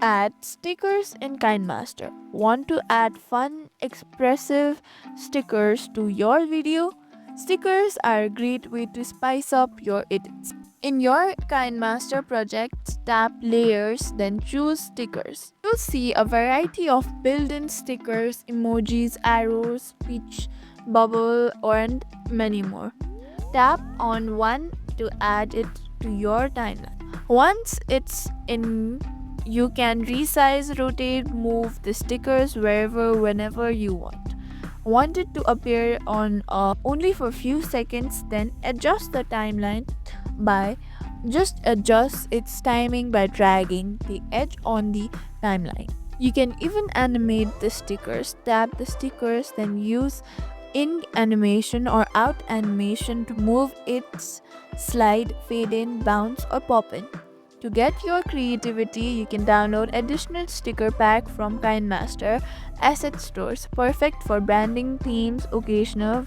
Add stickers in KineMaster. Want to add fun, expressive stickers to your video? Stickers are a great way to spice up your edits. In your KineMaster project, tap Layers, then choose Stickers. You'll see a variety of built-in stickers, emojis, arrows, speech, bubble, and many more. Tap on one to add it to your timeline. Once it's in, you can resize, rotate, move the stickers wherever, whenever you want. Want it to appear on only for a few seconds, then adjust the timeline by just adjust its timing by dragging the edge on the timeline. You can even animate the stickers. Tap the stickers, then use in animation or out animation to move its slide, fade in, bounce, or pop in. To get your creativity, you can download additional sticker pack from KineMaster Asset Stores, perfect for branding themes, occasional